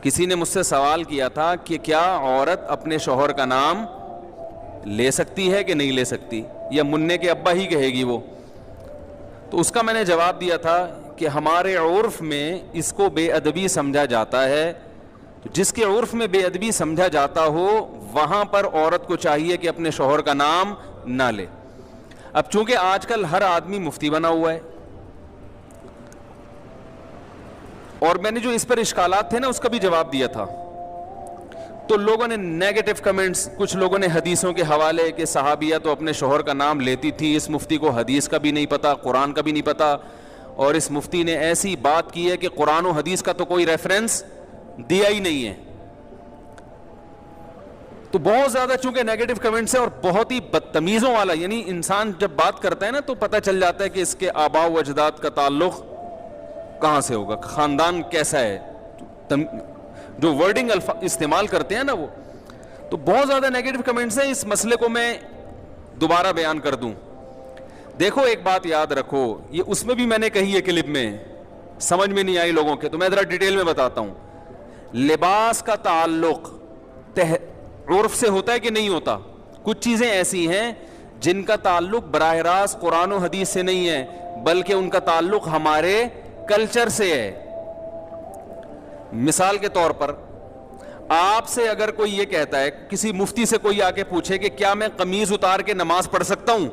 کسی نے مجھ سے سوال کیا تھا کہ کیا عورت اپنے شوہر کا نام لے سکتی ہے کہ نہیں لے سکتی, یا منع کے ابا ہی کہے گی وہ. تو اس کا میں نے جواب دیا تھا کہ ہمارے عرف میں اس کو بے ادبی سمجھا جاتا ہے. جس کے عرف میں بے ادبی سمجھا جاتا ہو وہاں پر عورت کو چاہیے کہ اپنے شوہر کا نام نہ لے. اب چونکہ آج کل ہر آدمی مفتی بنا ہوا ہے, اور میں نے جو اس پر اشکالات تھے نا اس کا بھی جواب دیا تھا, تو لوگوں نے نیگیٹو کمنٹس, کچھ لوگوں نے حدیثوں کے حوالے کہ صحابیہ تو اپنے شوہر کا نام لیتی تھی, اس مفتی کو حدیث کا بھی نہیں پتا, قرآن کا بھی نہیں پتا, اور اس مفتی نے ایسی بات کی ہے کہ قرآن و حدیث کا تو کوئی ریفرنس دیا ہی نہیں ہے. تو بہت زیادہ چونکہ نیگیٹو کمنٹس ہے اور بہت ہی بدتمیزوں والا, یعنی انسان جب بات کرتا ہے نا تو پتہ چل جاتا ہے کہ اس کے آباء و اجداد کا تعلق کہاں سے ہوگا, خاندان کیسا ہے, جو ورڈنگ استعمال کرتے ہیں نا وہ. تو بہت زیادہ نیگیٹو کمنٹس ہیں. اس مسئلے کو میں دوبارہ بیان کر دوں. دیکھو ایک بات یاد رکھو, یہ اس میں بھی میں نے کہی ہے کلپ میں, سمجھ میں نہیں آئی لوگوں کے, تو میں ذرا ڈیٹیل میں بتاتا ہوں. لباس کا تعلق عرف سے ہوتا ہے کہ نہیں ہوتا؟ کچھ چیزیں ایسی ہیں جن کا تعلق براہ راست قرآن و حدیث سے نہیں ہے, بلکہ ان کا تعلق ہمارے کلچر سے ہے. مثال کے طور پر آپ سے اگر کوئی یہ کہتا ہے, کسی مفتی سے کوئی آ کے پوچھے کہ کیا میں قمیض اتار کے نماز پڑھ سکتا ہوں,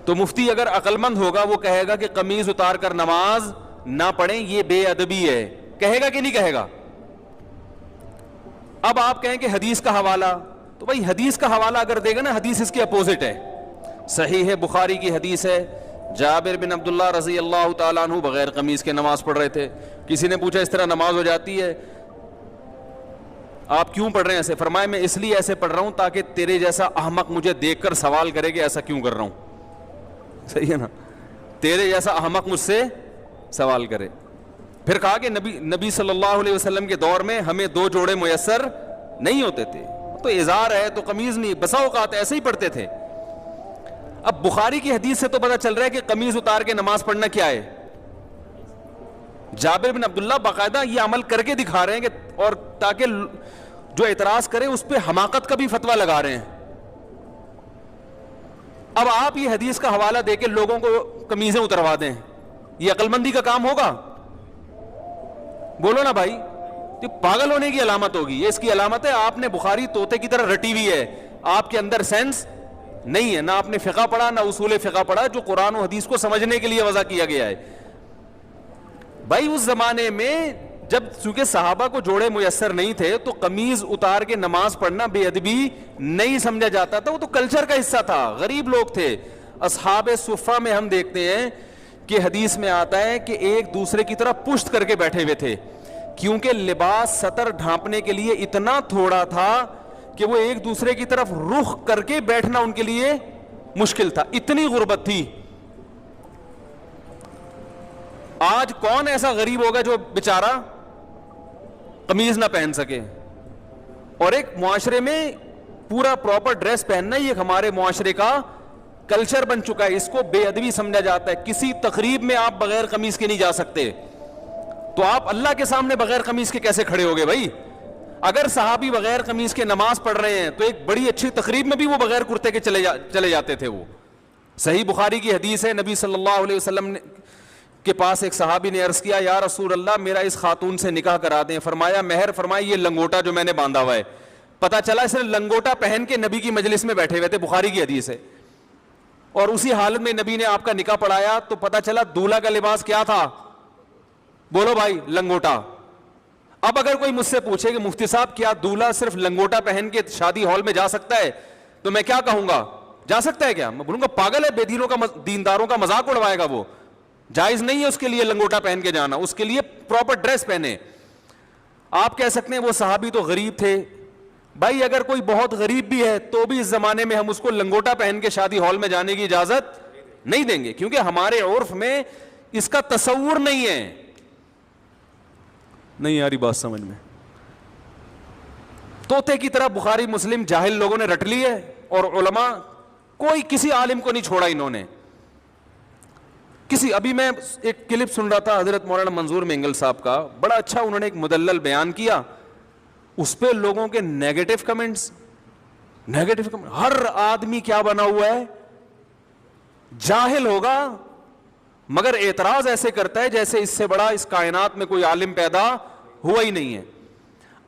تو مفتی اگر عقل مند ہوگا وہ کہے گا کہ قمیض اتار کر نماز نہ پڑھیں, یہ بے ادبی ہے. کہے گا کہ نہیں کہے گا؟ اب آپ کہیں کہ حدیث کا حوالہ, تو بھائی حدیث کا حوالہ اگر دے گا نا, حدیث اس کے اپوزٹ ہے. صحیح ہے, بخاری کی حدیث ہے, جابر بن عبداللہ رضی اللہ تعالیٰ عنہ بغیر قمیض کے نماز پڑھ رہے تھے. کسی نے پوچھا اس طرح نماز ہو جاتی ہے, آپ کیوں پڑھ رہے ہیں ایسے؟ فرمایا میں اس لیے ایسے پڑھ رہا ہوں تاکہ تیرے جیسا احمق مجھے دیکھ کر سوال کرے کہ ایسا کیوں کر رہا ہوں. صحیح ہے نا, تیرے جیسا احمق مجھ سے سوال کرے. پھر کہا کہ نبی صلی اللہ علیہ وسلم کے دور میں ہمیں 2 جوڑے میسر نہیں ہوتے تھے, تو ازار ہے تو قمیض نہیں, بسا اوقات ایسے ہی پڑھتے تھے. اب بخاری کی حدیث سے تو پتہ چل رہا ہے کہ قمیض اتار کے نماز پڑھنا کیا ہے. جابر بن عبداللہ باقاعدہ یہ عمل کر کے دکھا رہے ہیں کہ, اور تاکہ جو اعتراض کرے اس پہ حماقت کا بھی فتویٰ لگا رہے ہیں. اب آپ یہ حدیث کا حوالہ دے کے لوگوں کو قمیضیں اتروا دیں, یہ عقل مندی کا کام ہوگا؟ بولو نا بھائی, یہ پاگل ہونے کی علامت ہوگی. یہ اس کی علامت ہے آپ نے بخاری طوطے کی طرح رٹی ہوئی ہے, آپ کے اندر سینس نہیں ہے, نہ آپ نے فقہ پڑھا نہ اصول فقہ پڑھا جو قرآن و حدیث کو سمجھنے کے لیے وضع کیا گیا ہے. بھائی اس زمانے میں جب چونکہ صحابہ کو جوڑے میسر نہیں تھے تو قمیض اتار کے نماز پڑھنا بے ادبی نہیں سمجھا جاتا تھا, وہ تو کلچر کا حصہ تھا. غریب لوگ تھے. اصحاب صفہ میں ہم دیکھتے ہیں کہ حدیث میں آتا ہے کہ ایک دوسرے کی طرف پشت کر کے بیٹھے ہوئے تھے, کیونکہ لباس سطر ڈھانپنے کے لیے اتنا تھوڑا تھا کہ وہ ایک دوسرے کی طرف رخ کر کے بیٹھنا ان کے لیے مشکل تھا, اتنی غربت تھی. آج کون ایسا غریب ہوگا جو بیچارہ قمیض نہ پہن سکے؟ اور ایک معاشرے میں پورا پراپر ڈریس پہننا یہ ہمارے معاشرے کا کلچر بن چکا ہے. اس کو بے ادبی سمجھا جاتا ہے. کسی تقریب میں آپ بغیر قمیض کے نہیں جا سکتے, تو آپ اللہ کے سامنے بغیر قمیض کے کیسے کھڑے ہوگے بھائی؟ اگر صحابی بغیر قمیض کے نماز پڑھ رہے ہیں تو ایک بڑی اچھی تقریب میں بھی وہ بغیر کرتے کے چلے جاتے تھے. وہ صحیح بخاری کی حدیث ہے, نبی صلی اللہ علیہ وسلم کے پاس ایک صحابی نے عرض کیا, یا رسول اللہ میرا اس خاتون سے نکاح کرا دیں. فرمایا مہر فرمایا یہ لنگوٹا جو میں نے باندھا ہوا ہے. پتا چلا اس نے لنگوٹا پہن کے نبی کی مجلس میں بیٹھے ہوئے تھے, بخاری کی حدیث ہے, اور اسی حالت میں نبی نے آپ کا نکاح پڑھایا. تو پتا چلا دولہا کا لباس کیا تھا؟ بولو بھائی, لنگوٹا. اب اگر کوئی مجھ سے پوچھے کہ مفتی صاحب کیا دولہا صرف لنگوٹا پہن کے شادی ہال میں جا سکتا ہے, تو میں کیا کہوں گا؟ جا سکتا ہے کیا؟ میں بولوں گا پاگل ہے, بے دینوں کا دینداروں کا مذاق اڑوائے گا. وہ جائز نہیں ہے اس کے لیے لنگوٹا پہن کے جانا, اس کے لیے پراپر ڈریس پہنے. آپ کہہ سکتے ہیں وہ صحابی تو غریب تھے. بھائی اگر کوئی بہت غریب بھی ہے تو بھی اس زمانے میں ہم اس کو لنگوٹا پہن کے شادی ہال میں جانے کی اجازت نہیں دیں گے, کیونکہ ہمارے عرف میں اس کا تصور نہیں ہے. نہیں آ رہی بات سمجھ میں؟ طوطے کی طرح بخاری مسلم جاہل لوگوں نے رٹ لی ہے, اور علماء کوئی کسی عالم کو نہیں چھوڑا انہوں نے. کسی ابھی میں ایک کلپ سن رہا تھا حضرت مولانا منظور مینگل صاحب کا, بڑا اچھا انہوں نے ایک مدلل بیان کیا, اس پہ لوگوں کے نیگیٹو کمنٹس, ہر آدمی کیا بنا ہوا ہے, جاہل ہوگا مگر اعتراض ایسے کرتا ہے جیسے اس سے بڑا اس کائنات میں کوئی عالم پیدا ہوا ہی نہیں ہے.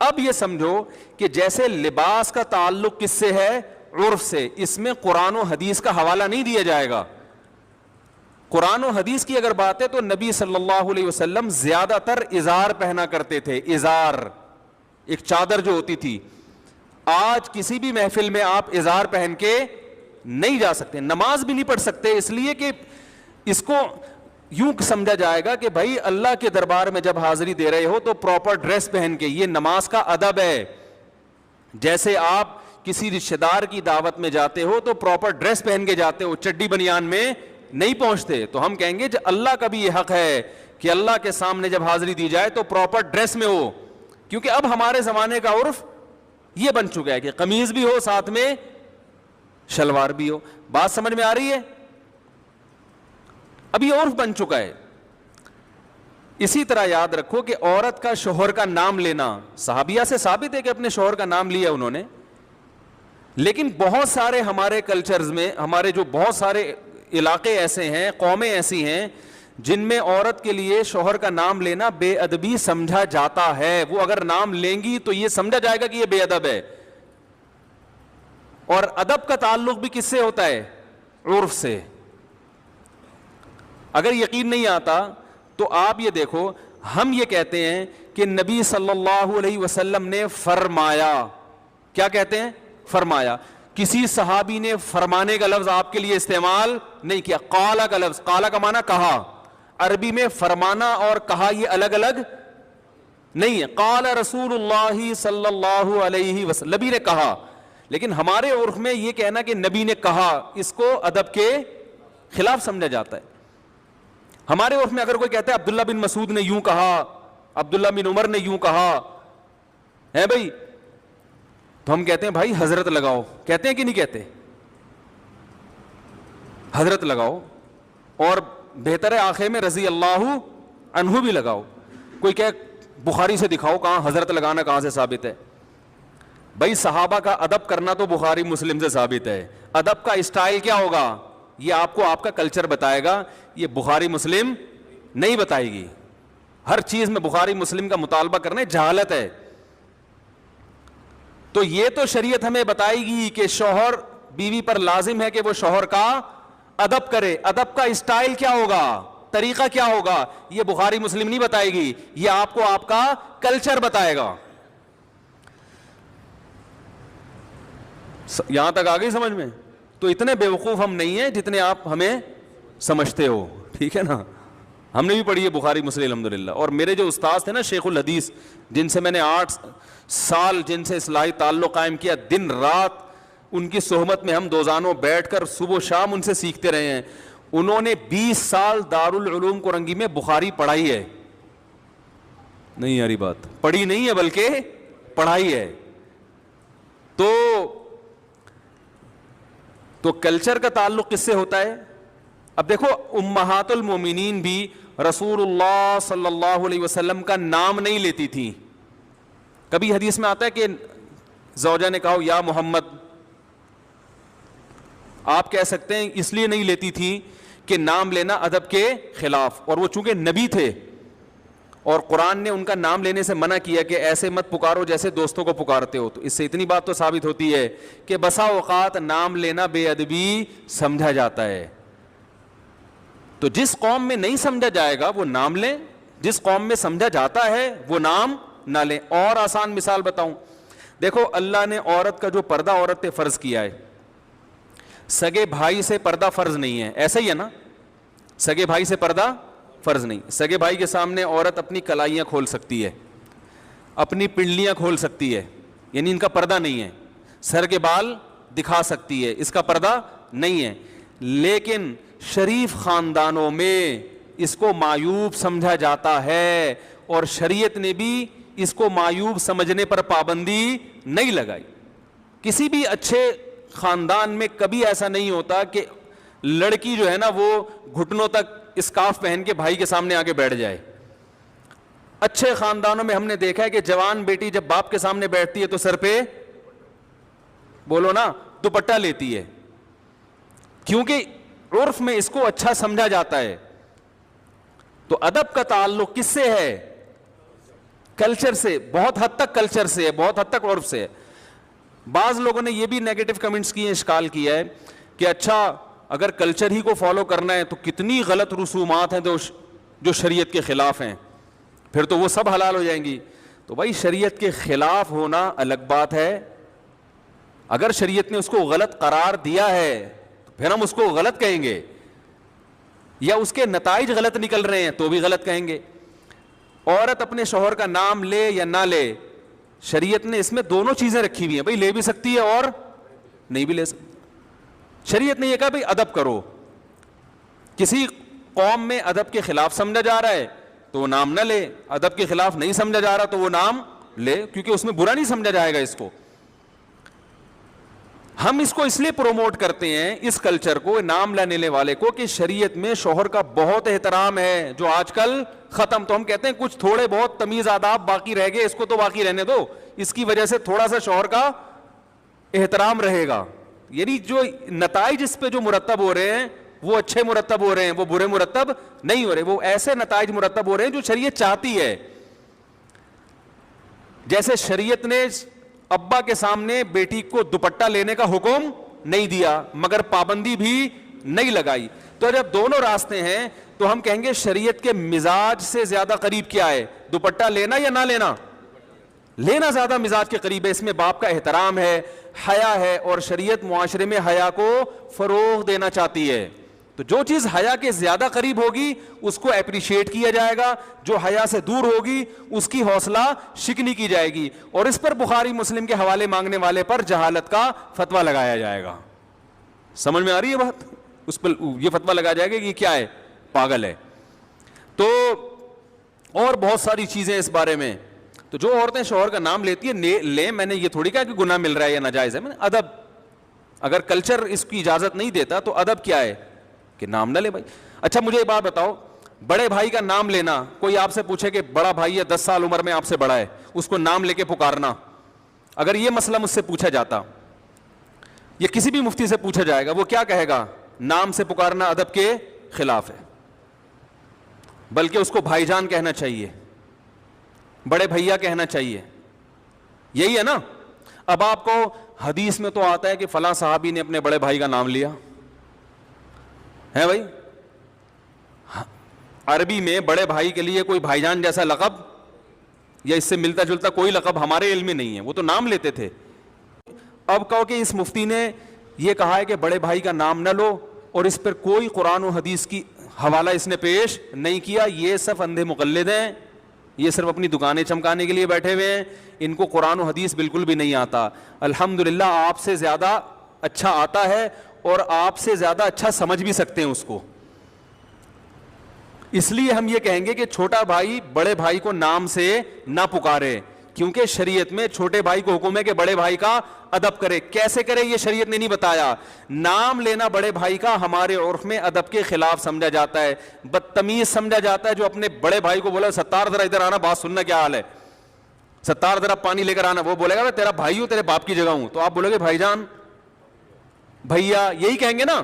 اب یہ سمجھو کہ جیسے لباس کا تعلق کس سے ہے, عرف سے, اس میں قرآن و حدیث کا حوالہ نہیں دیا جائے گا. قرآن و حدیث کی اگر بات ہے تو نبی صلی اللہ علیہ وسلم زیادہ تر ازار پہنا کرتے تھے, ازار ایک چادر جو ہوتی تھی. آج کسی بھی محفل میں آپ ازار پہن کے نہیں جا سکتے, نماز بھی نہیں پڑھ سکتے, اس لیے کہ اس کو یوں سمجھا جائے گا کہ بھائی اللہ کے دربار میں جب حاضری دے رہے ہو تو پراپر ڈریس پہن کے, یہ نماز کا ادب ہے. جیسے آپ کسی رشتہ دار کی دعوت میں جاتے ہو تو پراپر ڈریس پہن کے جاتے ہو, چڈی بنیان میں نہیں پہنچتے. تو ہم کہیں گے اللہ کا بھی یہ حق ہے کہ اللہ کے سامنے جب حاضری دی جائے تو پراپر ڈریس میں ہو, کیونکہ اب ہمارے زمانے کا عرف یہ بن چکا ہے کہ قمیض بھی ہو ساتھ میں شلوار بھی ہو. بات سمجھ میں آ رہی ہے؟ اب یہ عرف بن چکا ہے. اسی طرح یاد رکھو کہ عورت کا شوہر کا نام لینا صحابیہ سے ثابت ہے کہ اپنے شوہر کا نام لیا انہوں نے, لیکن بہت سارے ہمارے کلچرز میں, ہمارے جو بہت سارے علاقے ایسے ہیں, قومیں ایسی ہیں جن میں عورت کے لیے شوہر کا نام لینا بے ادبی سمجھا جاتا ہے. وہ اگر نام لیں گی تو یہ سمجھا جائے گا کہ یہ بے ادب ہے. اور ادب کا تعلق بھی کس سے ہوتا ہے, عرف سے. اگر یقین نہیں آتا تو آپ یہ دیکھو, ہم یہ کہتے ہیں کہ نبی صلی اللہ علیہ وسلم نے فرمایا. کیا کہتے ہیں؟ فرمایا. کسی صحابی نے فرمانے کا لفظ آپ کے لیے استعمال نہیں کیا. قال کا لفظ, قال کا معنی کہا, عربی میں فرمانا اور کہا یہ الگ الگ نہیں ہے. قال رسول اللہ صلی اللہ علیہ وسلم, نبی نے کہا. لیکن ہمارے عرف میں یہ کہنا کہ نبی نے کہا, اس کو ادب کے خلاف سمجھا جاتا ہے. ہمارے عرف میں اگر کوئی کہتا ہے عبداللہ بن مسعود نے یوں کہا, عبداللہ بن عمر نے یوں کہا ہے بھائی, تو ہم کہتے ہیں بھائی حضرت لگاؤ. کہتے ہیں کہ نہیں کہتے؟ حضرت لگاؤ, اور بہتر ہے آخر میں رضی اللہ عنہ بھی لگاؤ. کوئی کہ بخاری سے دکھاؤ کہاں حضرت لگانا کہاں سے ثابت ہے. بھائی صحابہ کا ادب کرنا تو بخاری مسلم سے ثابت ہے. ادب کا اسٹائل کیا ہوگا یہ آپ کو آپ کا کلچر بتائے گا, یہ بخاری مسلم نہیں بتائے گی. ہر چیز میں بخاری مسلم کا مطالبہ کرنے جہالت ہے. تو یہ تو شریعت ہمیں بتائے گی کہ شوہر بیوی پر لازم ہے کہ وہ شوہر کا ادب کرے. ادب کا اسٹائل کیا ہوگا, طریقہ کیا ہوگا, یہ بخاری مسلم نہیں بتائے گی, یہ آپ کو آپ کا کلچر بتائے گا. یہاں تک آ گئی سمجھ میں؟ تو اتنے بیوقوف ہم نہیں ہیں جتنے آپ ہمیں سمجھتے ہو, ٹھیک ہے نا. ہم نے بھی پڑھی ہے بخاری مسلم الحمدللہ. اور میرے جو استاد تھے نا شیخ الحدیث, جن سے میں نے 8 سال جن سے اصلاحی تعلق قائم کیا, دن رات ان کی صحبت میں ہم دوزانوں بیٹھ کر صبح و شام ان سے سیکھتے رہے ہیں. انہوں نے 20 سال دارالعلوم کورنگی میں بخاری پڑھائی ہے. نہیں یاری بات, پڑھی نہیں ہے بلکہ پڑھائی ہے. تو کلچر کا تعلق کس سے ہوتا ہے؟ اب دیکھو امہات المومنین بھی رسول اللہ صلی اللہ علیہ وسلم کا نام نہیں لیتی تھی. کبھی حدیث میں آتا ہے کہ زوجہ نے کہا یا محمد, آپ کہہ سکتے ہیں اس لیے نہیں لیتی تھی کہ نام لینا ادب کے خلاف, اور وہ چونکہ نبی تھے اور قرآن نے ان کا نام لینے سے منع کیا کہ ایسے مت پکارو جیسے دوستوں کو پکارتے ہو. تو اس سے اتنی بات تو ثابت ہوتی ہے کہ بسا اوقات نام لینا بے ادبی سمجھا جاتا ہے. تو جس قوم میں نہیں سمجھا جائے گا وہ نام لیں, جس قوم میں سمجھا جاتا ہے وہ نام نہ لیں. اور آسان مثال بتاؤں, دیکھو اللہ نے عورت کا جو پردہ عورت پہ فرض کیا ہے, سگے بھائی سے پردہ فرض نہیں ہے, ایسا ہی ہے نا. سگے بھائی سے پردہ فرض نہیں. سگے بھائی کے سامنے عورت اپنی کلائیاں کھول سکتی ہے, اپنی پنڈلیاں کھول سکتی ہے, یعنی ان کا پردہ نہیں ہے. سر کے بال دکھا سکتی ہے, اس کا پردہ نہیں ہے. لیکن شریف خاندانوں میں اس کو معیوب سمجھا جاتا ہے, اور شریعت نے بھی اس کو معیوب سمجھنے پر پابندی نہیں لگائی. کسی بھی اچھے خاندان میں کبھی ایسا نہیں ہوتا کہ لڑکی جو ہے نا وہ گھٹنوں تک اسکارف پہن کے بھائی کے سامنے آ کے بیٹھ جائے. اچھے خاندانوں میں ہم نے دیکھا ہے کہ جوان بیٹی جب باپ کے سامنے بیٹھتی ہے تو سر پہ بولو نا دوپٹہ لیتی ہے, کیونکہ عرف میں اس کو اچھا سمجھا جاتا ہے. تو ادب کا تعلق کس سے ہے؟ کلچر سے, بہت حد تک کلچر سے ہے, بہت حد تک عرف سے ہے. بعض لوگوں نے یہ بھی نیگیٹو کمنٹس کیے ہیں, اشکال کیا ہے کہ اچھا اگر کلچر ہی کو فالو کرنا ہے تو کتنی غلط رسومات ہیں جو شریعت کے خلاف ہیں, پھر تو وہ سب حلال ہو جائیں گی. تو بھائی شریعت کے خلاف ہونا الگ بات ہے, اگر شریعت نے اس کو غلط قرار دیا ہے تو پھر ہم اس کو غلط کہیں گے, یا اس کے نتائج غلط نکل رہے ہیں تو بھی غلط کہیں گے. عورت اپنے شوہر کا نام لے یا نہ لے, شریعت نے اس میں دونوں چیزیں رکھی ہوئی ہیں, بھائی لے بھی سکتی ہے اور نہیں بھی لے سکتی. شریعت نے یہ کہا بھائی ادب کرو, کسی قوم میں ادب کے خلاف سمجھا جا رہا ہے تو وہ نام نہ لے, ادب کے خلاف نہیں سمجھا جا رہا تو وہ نام لے, کیونکہ اس میں برا نہیں سمجھا جائے گا اس کو. ہم اس کو اس لیے پروموٹ کرتے ہیں اس کلچر کو, نام لینے والے کو, کہ شریعت میں شوہر کا بہت احترام ہے جو آج کل ختم. تو ہم کہتے ہیں کچھ تھوڑے بہت تمیز آداب باقی رہ گئے, اس کو تو باقی رہنے دو, اس کی وجہ سے تھوڑا سا شوہر کا احترام رہے گا. یعنی جو نتائج اس پہ جو مرتب ہو رہے ہیں وہ اچھے مرتب ہو رہے ہیں, وہ برے مرتب نہیں ہو رہے, وہ ایسے نتائج مرتب ہو رہے ہیں جو شریعت چاہتی ہے. جیسے شریعت نے ابا کے سامنے بیٹی کو دوپٹہ لینے کا حکم نہیں دیا مگر پابندی بھی نہیں لگائی. تو جب دونوں راستے ہیں تو ہم کہیں گے شریعت کے مزاج سے زیادہ قریب کیا ہے, دوپٹہ لینا یا نہ لینا؟ لینا زیادہ مزاج کے قریب ہے. اس میں باپ کا احترام ہے, حیا ہے, اور شریعت معاشرے میں حیا کو فروغ دینا چاہتی ہے. تو جو چیز حیا کے زیادہ قریب ہوگی اس کو اپریشیٹ کیا جائے گا, جو حیا سے دور ہوگی اس کی حوصلہ شکنی کی جائے گی, اور اس پر بخاری مسلم کے حوالے مانگنے والے پر جہالت کا فتویٰ لگایا جائے گا. سمجھ میں آ رہی ہے بات؟ اس پر یہ فتویٰ لگایا جائے گا کہ یہ کیا ہے, پاگل ہے. تو اور بہت ساری چیزیں اس بارے میں. تو جو عورتیں شوہر کا نام لیتی ہیں لیں, میں نے یہ تھوڑی کہا کہ گناہ مل رہا ہے یا ناجائز ہے. ادب, اگر کلچر اس کی اجازت نہیں دیتا تو ادب کیا ہے کہ نام نہ لے بھائی. اچھا مجھے یہ بات بتاؤ, بڑے بھائی کا نام لینا, کوئی آپ سے پوچھے کہ بڑا بھائی ہے 10 سال عمر میں آپ سے بڑا ہے, اس کو نام لے کے پکارنا, اگر یہ مسئلہ مجھ سے پوچھا جاتا, یہ کسی بھی مفتی سے پوچھا جائے گا, وہ کیا کہے گا؟ نام سے پکارنا ادب کے خلاف ہے, بلکہ اس کو بھائی جان کہنا چاہیے, بڑے بھیا کہنا چاہیے. یہی ہے نا. اب آپ کو حدیث میں تو آتا ہے کہ فلاں صحابی نے اپنے بڑے بھائی کا نام لیا ہے بھائی. عربی میں بڑے بھائی کے لیے کوئی بھائی جان جیسا لقب یا اس سے ملتا جلتا کوئی لقب ہمارے علم میں نہیں ہے, وہ تو نام لیتے تھے. اب کہو کہ اس مفتی نے یہ کہا ہے کہ بڑے بھائی کا نام نہ لو, اور اس پر کوئی قرآن و حدیث کی حوالہ اس نے پیش نہیں کیا. یہ سب اندھے مقلد ہیں, یہ صرف اپنی دکانیں چمکانے کے لیے بیٹھے ہوئے ہیں, ان کو قرآن و حدیث بالکل بھی نہیں آتا. الحمدللہ آپ سے زیادہ اچھا آتا ہے, اور آپ سے زیادہ اچھا سمجھ بھی سکتے ہیں اس کو. اس لیے ہم یہ کہیں گے کہ چھوٹا بھائی بڑے بھائی کو نام سے نہ پکارے, کیونکہ شریعت میں چھوٹے بھائی کو حکم ہے کہ بڑے بھائی کا ادب کرے. کیسے کرے یہ شریعت نے نہیں بتایا. نام لینا بڑے بھائی کا ہمارے عرف میں ادب کے خلاف سمجھا جاتا ہے, بدتمیز سمجھا جاتا ہے. جو اپنے بڑے بھائی کو بولا ستار ذرا ادھر آنا, بات سننا کیا حال ہے, ستار ذرا پانی لے کر آنا, وہ بولے گا تیرا بھائی ہوں, تیرے باپ کی جگہ ہوں, تو آپ بولو گے بھائی جان, بھیا, یہی کہیں گے نا.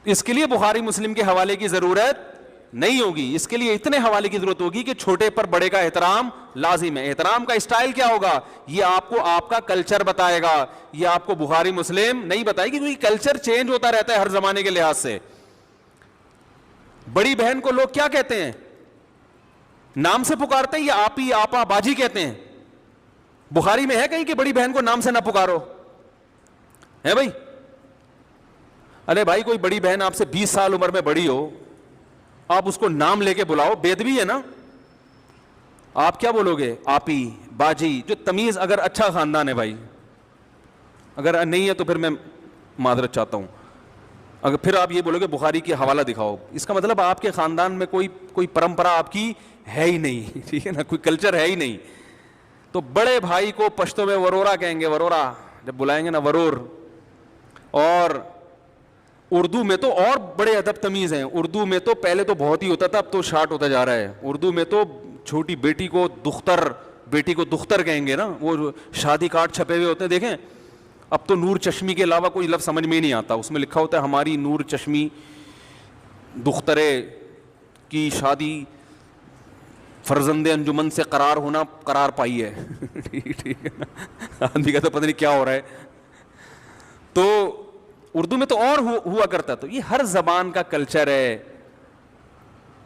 اس کے لیے بخاری مسلم کے حوالے کی ضرورت نہیں ہوگی, اس کے لیے اتنے حوالے کی ضرورت ہوگی کہ چھوٹے پر بڑے کا احترام لازم ہے. احترام کا اسٹائل کیا ہوگا یہ آپ کو آپ کا کلچر بتائے گا, یہ آپ کو بخاری مسلم نہیں بتائے گی, کیونکہ کلچر چینج ہوتا رہتا ہے ہر زمانے کے لحاظ سے. بڑی بہن کو لوگ کیا کہتے ہیں, نام سے پکارتے ہیں یا آپی آپا باجی کہتے ہیں؟ بخاری میں ہے کہیں کہ بڑی بہن کو نام سے نہ پکارو ہے بھائی؟ ارے بھائی کوئی بڑی بہن آپ سے 20 سال عمر میں بڑی ہو, آپ اس کو نام لے کے بلاؤ, بے ادبی ہے نا. آپ کیا بولو گے؟ آپی, باجی, جو تمیز. اگر اچھا خاندان ہے بھائی, اگر نہیں ہے تو پھر میں معذرت چاہتا ہوں. اگر پھر آپ یہ بولو گے بخاری کی حوالہ دکھاؤ, اس کا مطلب آپ کے خاندان میں کوئی پرمپرا آپ کی ہے ہی نہیں, ٹھیک ہے نا, کوئی کلچر ہے ہی نہیں. تو بڑے بھائی کو پشتو میں ورورا کہیں گے, ورورا جب بلائیں گے نا, ورور. اور اردو میں تو اور بڑے ادب تمیز ہیں. اردو میں تو پہلے تو بہت ہی ہوتا تھا, اب تو شارٹ ہوتا جا رہا ہے. اردو میں تو چھوٹی بیٹی کو دختر کہیں گے نا, وہ شادی کارڈ چھپے ہوئے ہوتے ہیں دیکھیں. اب تو نور چشمی کے علاوہ کوئی لفظ سمجھ میں ہی نہیں آتا. اس میں لکھا ہوتا ہے ہماری نور چشمی دخترے کی شادی فرزند انجمن سے قرار پائی ہے. ٹھیک ہے نا, آدمی کا تو پتہ نہیں کیا ہو رہا ہے. تو اردو میں تو اور ہوا کرتا. تو یہ ہر زبان کا کلچر ہے,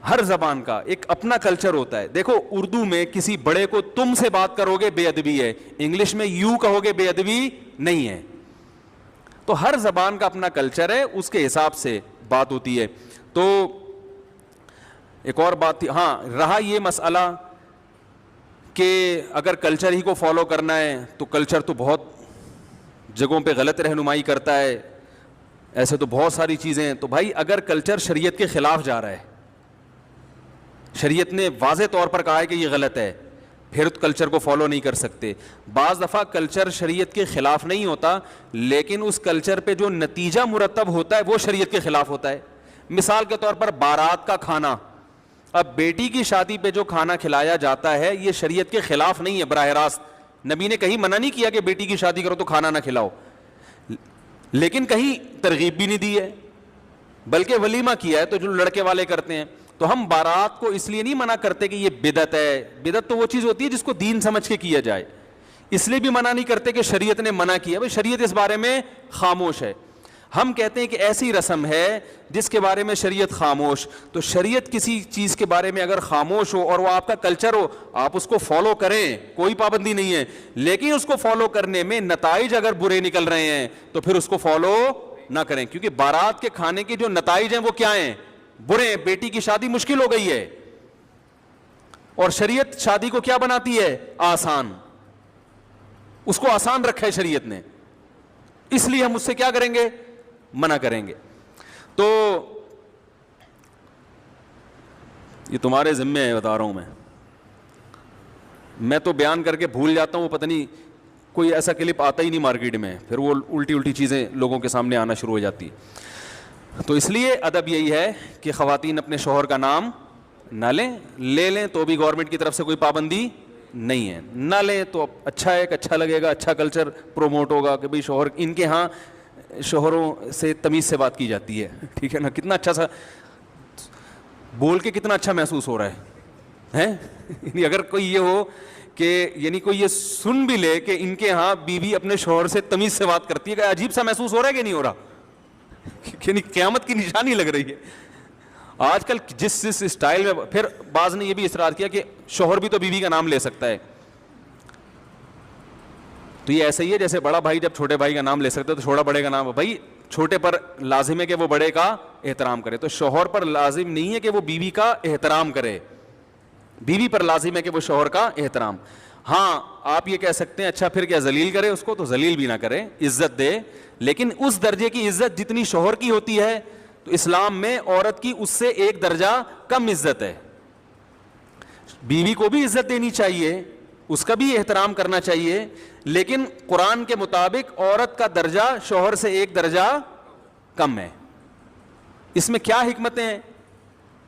ہر زبان کا ایک اپنا کلچر ہوتا ہے. دیکھو اردو میں کسی بڑے کو تم سے بات کرو گے بے ادبی ہے, انگلش میں یو کہو گے بے ادبی نہیں ہے. تو ہر زبان کا اپنا کلچر ہے, اس کے حساب سے بات ہوتی ہے. تو ایک اور بات تھی, ہاں رہا یہ مسئلہ کہ اگر کلچر ہی کو فالو کرنا ہے تو کلچر تو بہت جگہوں پہ غلط رہنمائی کرتا ہے. ایسے تو بہت ساری چیزیں ہیں. تو بھائی اگر کلچر شریعت کے خلاف جا رہا ہے, شریعت نے واضح طور پر کہا ہے کہ یہ غلط ہے, پھر کلچر کو فالو نہیں کر سکتے. بعض دفعہ کلچر شریعت کے خلاف نہیں ہوتا, لیکن اس کلچر پہ جو نتیجہ مرتب ہوتا ہے وہ شریعت کے خلاف ہوتا ہے. مثال کے طور پر بارات کا کھانا, اب بیٹی کی شادی پہ جو کھانا کھلایا جاتا ہے یہ شریعت کے خلاف نہیں ہے براہ راست. نبی نے کہیں منع نہیں کیا کہ بیٹی کی شادی کرو تو کھانا نہ کھلاؤ, لیکن کہیں ترغیب بھی نہیں دی ہے, بلکہ ولیمہ کیا ہے تو جو لڑکے والے کرتے ہیں. تو ہم بارات کو اس لیے نہیں منع کرتے کہ یہ بدعت ہے. بدعت تو وہ چیز ہوتی ہے جس کو دین سمجھ کے کیا جائے, اس لیے بھی منع نہیں کرتے کہ شریعت نے منع کیا. بھائی شریعت اس بارے میں خاموش ہے. ہم کہتے ہیں کہ ایسی رسم ہے جس کے بارے میں شریعت خاموش. تو شریعت کسی چیز کے بارے میں اگر خاموش ہو اور وہ آپ کا کلچر ہو, آپ اس کو فالو کریں, کوئی پابندی نہیں ہے. لیکن اس کو فالو کرنے میں نتائج اگر برے نکل رہے ہیں تو پھر اس کو فالو نہ کریں, کیونکہ بارات کے کھانے کے جو نتائج ہیں وہ کیا ہیں, برے ہیں. بیٹی کی شادی مشکل ہو گئی ہے, اور شریعت شادی کو کیا بناتی ہے, آسان. اس کو آسان رکھا ہے شریعت نے, اس لیے ہم اس سے کیا کریں گے, منع کریں گے. تو یہ تمہارے ذمے ہے, بتا رہا ہوں. میں تو بیان کر کے بھول جاتا ہوں, پتہ نہیں کوئی ایسا کلپ آتا ہی نہیں مارکیٹ میں, پھر وہ الٹی چیزیں لوگوں کے سامنے آنا شروع ہو جاتی ہے. تو اس لیے ادب یہی ہے کہ خواتین اپنے شوہر کا نام نہ لے لیں تو بھی گورنمنٹ کی طرف سے کوئی پابندی نہیں ہے, نہ لیں تو اچھا ہے, کہ اچھا لگے گا, اچھا کلچر پروموٹ ہوگا کہ بھئی شوہر, ان کے ہاں شوہروں سے تمیز سے بات کی جاتی ہے. ٹھیک ہے نا, کتنا اچھا سا بول کے کتنا اچھا محسوس ہو رہا ہے. یعنی اگر کوئی یہ ہو کہ یعنی کوئی یہ سن بھی لے کہ ان کے ہاں بیوی اپنے شوہر سے تمیز سے بات کرتی ہے, کہ عجیب سا محسوس ہو رہا ہے کہ نہیں ہو رہا, یعنی قیامت کی نشانی لگ رہی ہے آج کل جس اسٹائل میں. پھر بعض نے یہ بھی اصرار کیا کہ شوہر بھی تو بیوی کا نام لے سکتا ہے. تو یہ ایسا ہی ہے جیسے بڑا بھائی جب چھوٹے بھائی کا نام لے سکتا ہے تو چھوٹا بڑے کا نام. بھائی چھوٹے پر لازم ہے کہ وہ بڑے کا احترام کرے, تو شوہر پر لازم نہیں ہے کہ وہ بیوی کا احترام کرے, بیوی پر لازم ہے کہ وہ شوہر کا احترام. ہاں آپ یہ کہہ سکتے ہیں اچھا پھر کیا ذلیل کرے اس کو, تو ذلیل بھی نہ کرے, عزت دے, لیکن اس درجے کی عزت جتنی شوہر کی ہوتی ہے تو اسلام میں عورت کی اس سے ایک درجہ کم عزت ہے. بیوی کو بھی عزت دینی چاہیے, اس کا بھی احترام کرنا چاہیے, لیکن قرآن کے مطابق عورت کا درجہ شوہر سے ایک درجہ کم ہے. اس میں کیا حکمتیں ہیں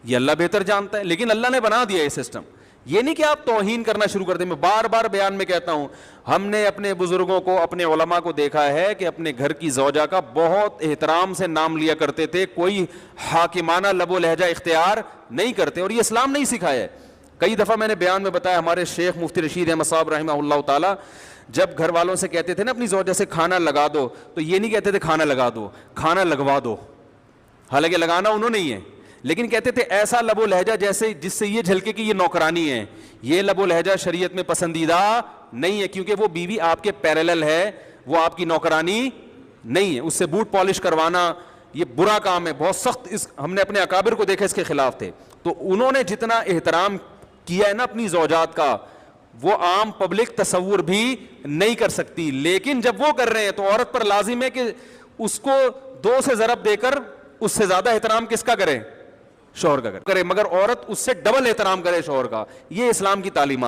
یہ اللہ بہتر جانتا ہے, لیکن اللہ نے بنا دیا یہ سسٹم. یہ نہیں کہ آپ توہین کرنا شروع کر دیں. میں بار بار بیان میں کہتا ہوں, ہم نے اپنے بزرگوں کو, اپنے علماء کو دیکھا ہے کہ اپنے گھر کی زوجہ کا بہت احترام سے نام لیا کرتے تھے, کوئی حاکمانہ لب و لہجہ اختیار نہیں کرتے, اور یہ اسلام نہیں سکھایا ہے. کئی دفعہ میں نے بیان میں بتایا, ہمارے شیخ مفتی رشید احمد صاحب رحمہ اللہ تعالی جب گھر والوں سے کہتے تھے نا اپنی زوجہ سے کھانا لگا دو, تو یہ نہیں کہتے تھے کھانا لگا دو, کھانا لگوا دو. حالانکہ لگانا انہوں نے ہی ہے, لیکن کہتے تھے ایسا لب و لہجہ جیسے جس سے یہ جھلکے کہ یہ نوکرانی ہے. یہ لب و لہجہ شریعت میں پسندیدہ نہیں ہے, کیونکہ وہ بیوی آپ کے پیرالل ہے, وہ آپ کی نوکرانی نہیں ہے. اس سے بوٹ پالش کروانا یہ برا کام ہے, بہت سخت. ہم نے اپنے اکابر کو دیکھا اس کے خلاف تھے. تو انہوں نے جتنا احترام کیا ہے نا اپنی زوجات کا, وہ عام پبلک تصور بھی نہیں کر سکتی. لیکن جب وہ کر رہے ہیں تو عورت پر لازم ہے کہ اس کو 2 سے ضرب دے کر اس سے زیادہ احترام کس کا کرے, شوہر کا کرے, مگر عورت اس سے ڈبل احترام کرے شوہر کا. یہ اسلام کی تعلیمات.